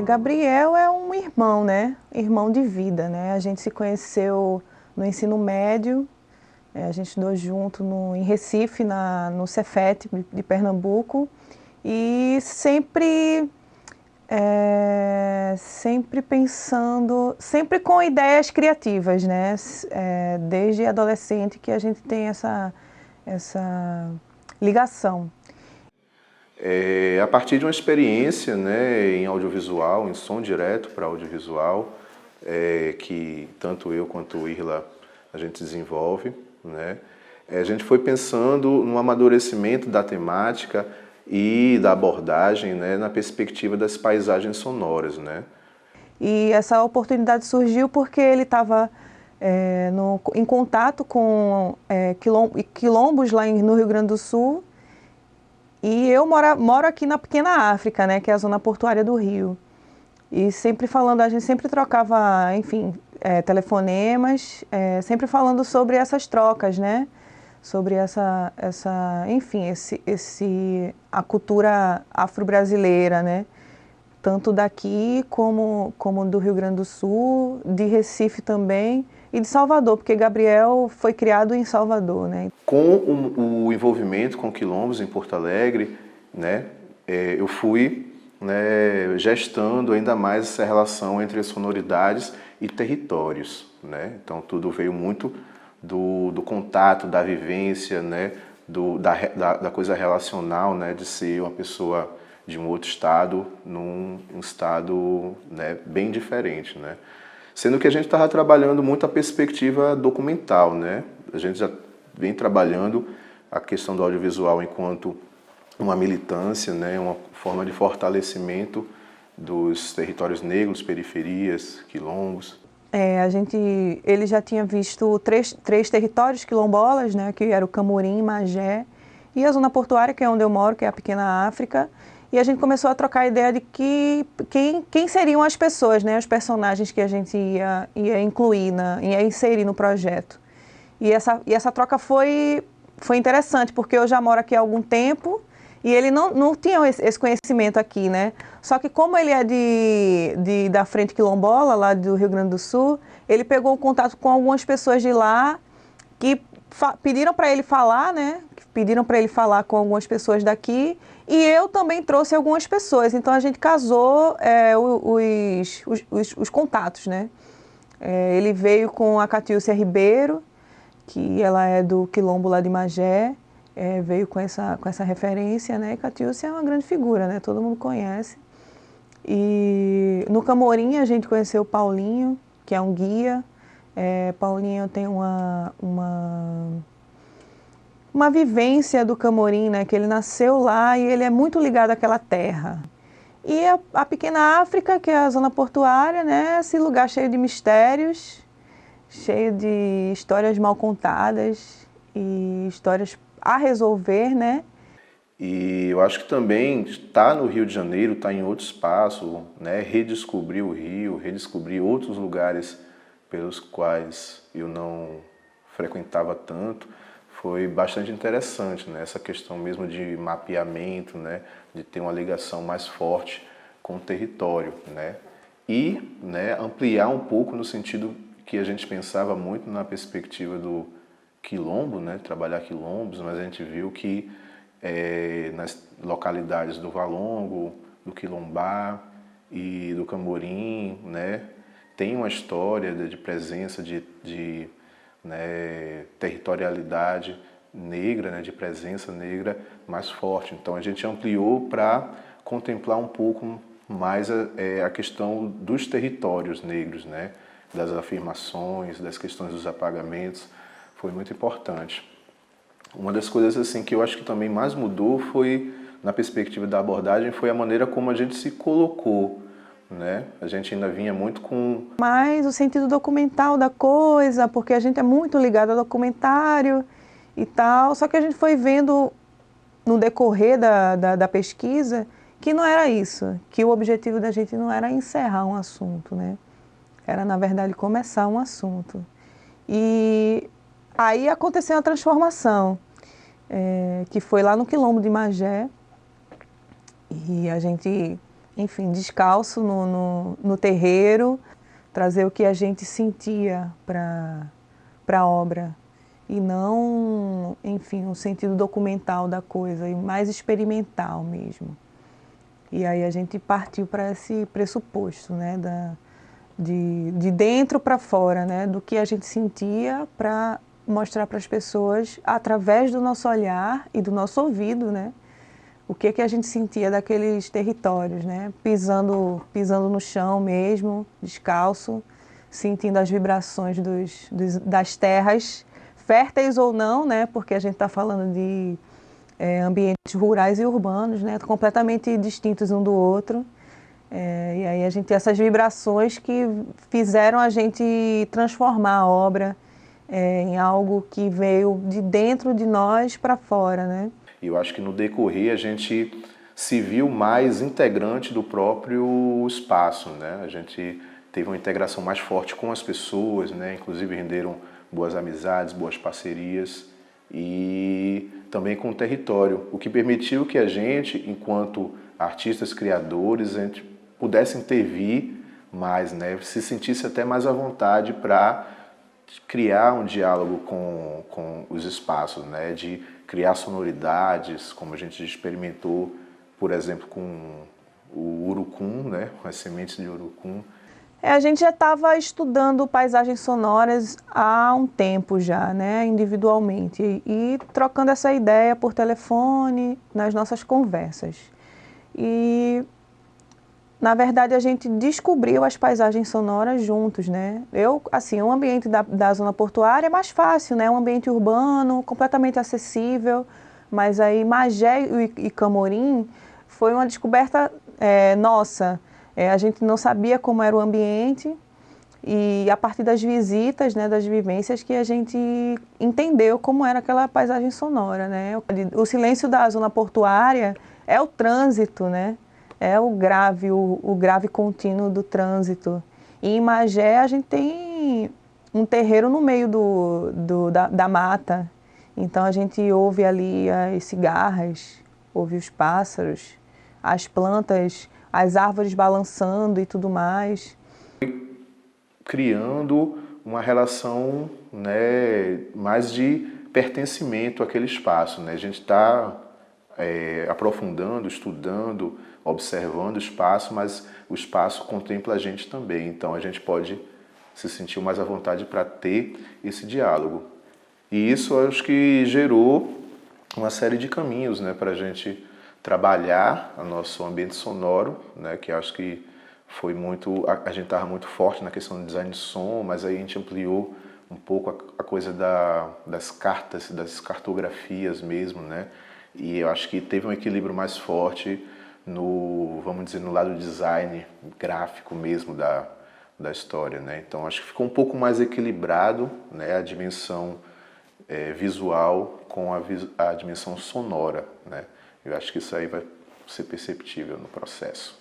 Gabriel é um irmão, né? Irmão de vida, né? A gente se conheceu no ensino médio, a gente estudou junto em Recife, no Cefet de Pernambuco, e sempre pensando, sempre com ideias criativas, né? Desde adolescente que a gente tem essa ligação. A partir de uma experiência, né, em audiovisual, em som direto para audiovisual, que tanto eu quanto o Irla a gente desenvolve, né, a gente foi pensando no amadurecimento da temática e da abordagem, né, na perspectiva das paisagens sonoras, né. E essa oportunidade surgiu porque ele estava em contato com quilombos lá no Rio Grande do Sul, e eu moro aqui na Pequena África, né, que é a zona portuária do Rio. E sempre falando, a gente sempre trocava, enfim, telefonemas, sempre falando sobre essas trocas, né? Sobre enfim, a cultura afro-brasileira, né? Tanto daqui como do Rio Grande do Sul, de Recife também, e de Salvador, porque Gabriel foi criado em Salvador, né? Com o envolvimento com quilombos em Porto Alegre, né, eu fui, né, gestando ainda mais essa relação entre sonoridades e territórios, né? Então tudo veio muito do contato, da vivência, né, da coisa relacional, né, de ser uma pessoa de um outro estado num estado, né, bem diferente, né? Sendo que a gente estava trabalhando muito a perspectiva documental, né? A gente já vem trabalhando a questão do audiovisual enquanto uma militância, né? Uma forma de fortalecimento dos territórios negros, periferias, quilombos. Ele já tinha visto três territórios quilombolas, né? Que era o Camorim, Magé e a zona portuária, que é onde eu moro, que é a Pequena África. E a gente começou a trocar a ideia de quem seriam as pessoas, né, os personagens que a gente ia incluir, ia inserir no projeto. E essa troca foi interessante, porque eu já moro aqui há algum tempo e ele não tinha esse conhecimento aqui, né? Só que como ele é da Frente Quilombola, lá do Rio Grande do Sul, ele pegou um contato com algumas pessoas de lá que pediram para ele falar, né? Pediram para ele falar com algumas pessoas daqui, e eu também trouxe algumas pessoas. Então a gente casou os contatos, né? Ele veio com a Catiúcia Ribeiro, que ela é do Quilombo lá de Magé, veio com essa referência, né? E Catiúcia é uma grande figura, né? Todo mundo conhece. E no Camorim a gente conheceu o Paulinho, que é um guia. Paulinho tem uma vivência do Camorim, né, que ele nasceu lá e ele é muito ligado àquela terra. E a Pequena África, que é a zona portuária, né, esse lugar cheio de mistérios, cheio de histórias mal contadas e histórias a resolver, né? E eu acho que também estar no Rio de Janeiro, estar em outro espaço, né, redescobrir o Rio, redescobrir outros lugares pelos quais eu não frequentava tanto, foi bastante interessante, né? Essa questão mesmo de mapeamento, né? De ter uma ligação mais forte com o território, né? E, né, ampliar um pouco no sentido que a gente pensava muito na perspectiva do quilombo, né? Trabalhar quilombos, mas a gente viu que nas localidades do Valongo, do Quilombá e do Camorim, né? Tem uma história de presença né, territorialidade negra, né, de presença negra mais forte. Então a gente ampliou para contemplar um pouco mais a questão dos territórios negros, né, das afirmações, das questões dos apagamentos, foi muito importante. Uma das coisas assim que eu acho que também mais mudou foi, na perspectiva da abordagem, foi a maneira como a gente se colocou, né? A gente ainda vinha muito com... Mais o sentido documental da coisa, porque a gente é muito ligado ao documentário e tal, só que a gente foi vendo no decorrer da pesquisa que não era isso, que o objetivo da gente não era encerrar um assunto, né? Era, na verdade, começar um assunto. E aí aconteceu uma transformação, que foi lá no Quilombo de Magé, e a gente enfim, descalço no terreiro, trazer o que a gente sentia para a obra e não, enfim, um sentido documental da coisa, e mais experimental mesmo. E aí a gente partiu para esse pressuposto, né, de dentro para fora, né, do que a gente sentia para mostrar para as pessoas, através do nosso olhar e do nosso ouvido, né, o que a gente sentia daqueles territórios, né, pisando no chão mesmo, descalço, sentindo as vibrações das terras, férteis ou não, né, porque a gente está falando de ambientes rurais e urbanos, né, completamente distintos um do outro. E aí a gente tem essas vibrações que fizeram a gente transformar a obra em algo que veio de dentro de nós para fora, né? E eu acho que no decorrer a gente se viu mais integrante do próprio espaço, né? A gente teve uma integração mais forte com as pessoas, né? Inclusive renderam boas amizades, boas parcerias e também com o território, o que permitiu que a gente, enquanto artistas criadores, a gente pudesse intervir mais, né? Se sentisse até mais à vontade para criar um diálogo com os espaços, né? De criar sonoridades, como a gente experimentou, por exemplo, com o urucum, né? Com as sementes de urucum. A gente já estava estudando paisagens sonoras há um tempo já, né, individualmente, e trocando essa ideia por telefone, nas nossas conversas. E, na verdade, a gente descobriu as paisagens sonoras juntos, né. O ambiente da zona portuária é mais fácil, né, um ambiente urbano, completamente acessível, mas aí Magé e Camorim foi uma descoberta nossa. A gente não sabia como era o ambiente e a partir das visitas, né, das vivências, que a gente entendeu como era aquela paisagem sonora, né? O silêncio da zona portuária é o trânsito, né? É o grave contínuo do trânsito. E em Magé a gente tem um terreiro no meio da mata, então a gente ouve ali as cigarras, ouve os pássaros, as plantas, as árvores balançando e tudo mais. Criando uma relação, né, mais de pertencimento àquele espaço, né? A gente está aprofundando, estudando, observando o espaço, mas o espaço contempla a gente também. Então a gente pode se sentir mais à vontade para ter esse diálogo. E isso acho que gerou uma série de caminhos, né, para a gente trabalhar o nosso ambiente sonoro, né, que acho que foi muito, a gente estava muito forte na questão do design de som, mas aí a gente ampliou um pouco a coisa das cartas, das cartografias mesmo, né, e eu acho que teve um equilíbrio mais forte vamos dizer, no lado do design gráfico mesmo da história, né, então acho que ficou um pouco mais equilibrado, né, a dimensão visual com a dimensão sonora, né. Eu acho que isso aí vai ser perceptível no processo.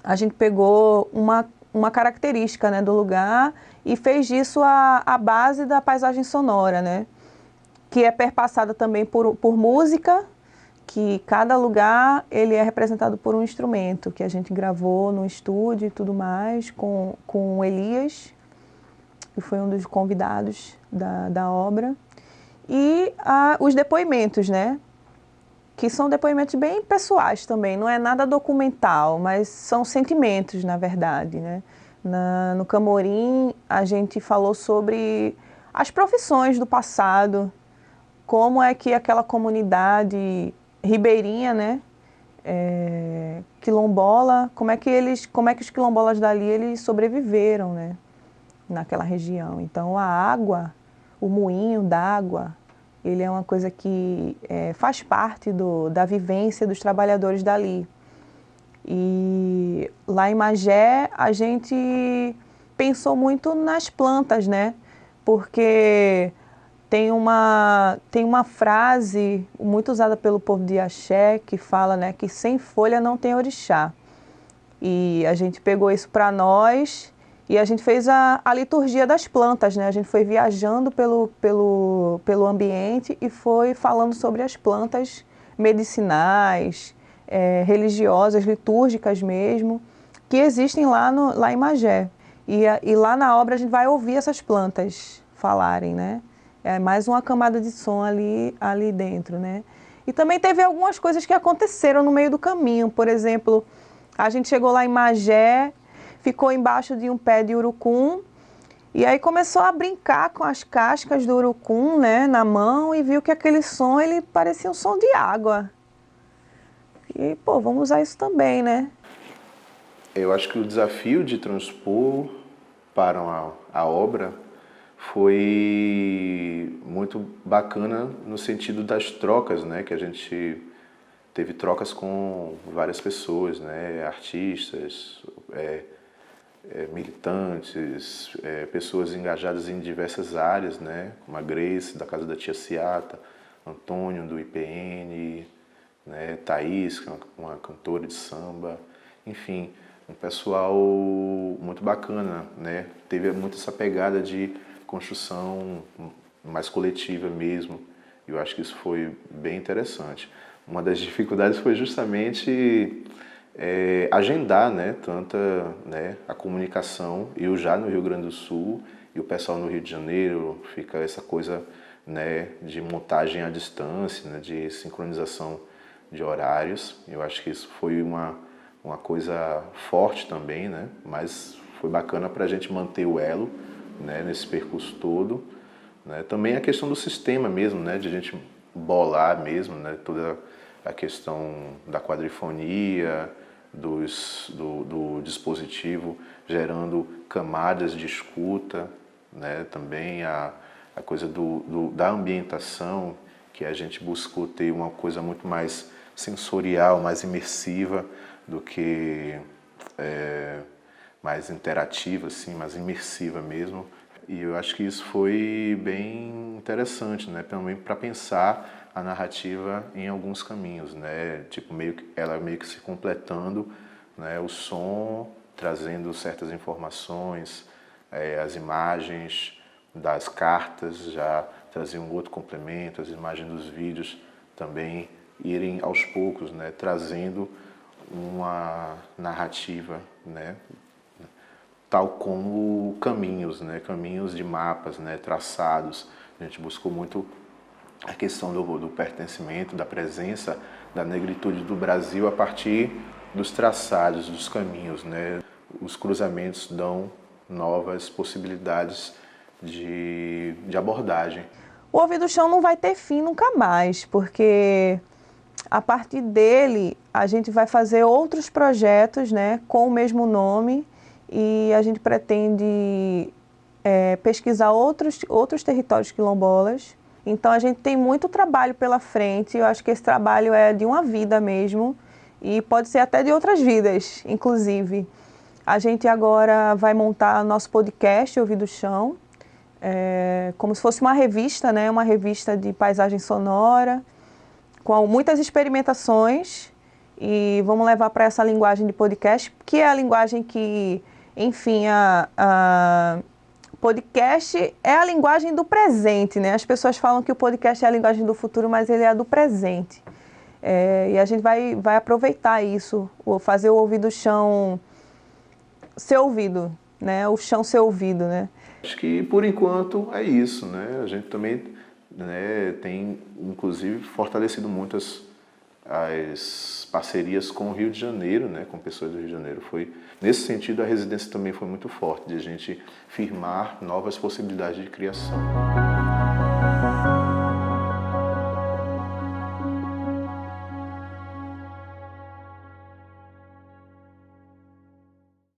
A gente pegou uma característica, né, do lugar e fez disso a base da paisagem sonora, né, que é perpassada também por música, que cada lugar ele é representado por um instrumento, que a gente gravou no estúdio e tudo mais, com o Elias, que foi um dos convidados da obra, e os depoimentos, né, que são depoimentos bem pessoais também, não é nada documental, mas são sentimentos, na verdade, né? No Camorim, a gente falou sobre as profissões do passado, como é que aquela comunidade ribeirinha, né, quilombola, como é que os quilombolas dali eles sobreviveram, né, naquela região. Então, a água, o moinho d'água, ele é uma coisa que faz parte da vivência dos trabalhadores dali. E lá em Magé, a gente pensou muito nas plantas, né? Porque tem uma frase muito usada pelo povo de Axé, que fala, né, que sem folha não tem orixá. E a gente pegou isso para nós e a gente fez a liturgia das plantas, né? A gente foi viajando pelo ambiente e foi falando sobre as plantas medicinais, religiosas, litúrgicas mesmo, que existem lá em Magé. E lá na obra a gente vai ouvir essas plantas falarem, né? É mais uma camada de som ali dentro, né? E também teve algumas coisas que aconteceram no meio do caminho. Por exemplo, a gente chegou lá em Magé, ficou embaixo de um pé de urucum, e aí começou a brincar com as cascas do urucum, né, na mão, e viu que aquele som, ele parecia um som de água. E, pô, vamos usar isso também, né? Eu acho que o desafio de transpor para a obra foi muito bacana no sentido das trocas, né? Que a gente teve trocas com várias pessoas, né? Artistas, militantes, pessoas engajadas em diversas áreas, né? Como a Grace, da Casa da Tia Ciata, Antônio, do IPN, né? Thaís, que é uma cantora de samba, enfim, um pessoal muito bacana, né? Teve muito essa pegada de construção mais coletiva mesmo. Eu acho que isso foi bem interessante. Uma das dificuldades foi justamente agendar, né, a comunicação. Eu já no Rio Grande do Sul e o pessoal no Rio de Janeiro, fica essa coisa, né, de montagem à distância, né, de sincronização de horários. Eu acho que isso foi uma coisa forte também, né, mas foi bacana para a gente manter o elo, né, nesse percurso todo, né. Também a questão do sistema mesmo, né, de a gente bolar mesmo, né, toda a questão da quadrifonia, do dispositivo gerando camadas de escuta, né, também a coisa da ambientação, que a gente buscou ter uma coisa muito mais sensorial, mais imersiva do que mais interativa, assim, mais imersiva mesmo. E eu acho que isso foi bem interessante, né, também para pensar a narrativa em alguns caminhos, né, tipo ela meio que se completando, né, o som trazendo certas informações, as imagens das cartas já traziam um outro complemento, as imagens dos vídeos também irem aos poucos, né, trazendo uma narrativa, né, tal como caminhos, né, caminhos de mapas, né, traçados. A gente buscou muito a questão do pertencimento, da presença da negritude do Brasil a partir dos traçados, dos caminhos, né? Os cruzamentos dão novas possibilidades de abordagem. O Ouvido Chão não vai ter fim nunca mais, porque a partir dele a gente vai fazer outros projetos, né, com o mesmo nome, e a gente pretende pesquisar outros territórios quilombolas. Então a gente tem muito trabalho pela frente, eu acho que esse trabalho é de uma vida mesmo, e pode ser até de outras vidas, inclusive. A gente agora vai montar nosso podcast Ouvido Chão, como se fosse uma revista, né? Uma revista de paisagem sonora, com muitas experimentações, e vamos levar para essa linguagem de podcast, que é a linguagem que, enfim, podcast é a linguagem do presente, né? As pessoas falam que o podcast é a linguagem do futuro, mas ele é a do presente. E a gente vai aproveitar isso, fazer o ouvido chão ser ouvido, né? O chão ser ouvido, né? Acho que por enquanto é isso, né? A gente também, né, tem inclusive fortalecido muito as parcerias com o Rio de Janeiro, né, com pessoas do Rio de Janeiro. Foi nesse sentido a residência também foi muito forte, de a gente firmar novas possibilidades de criação.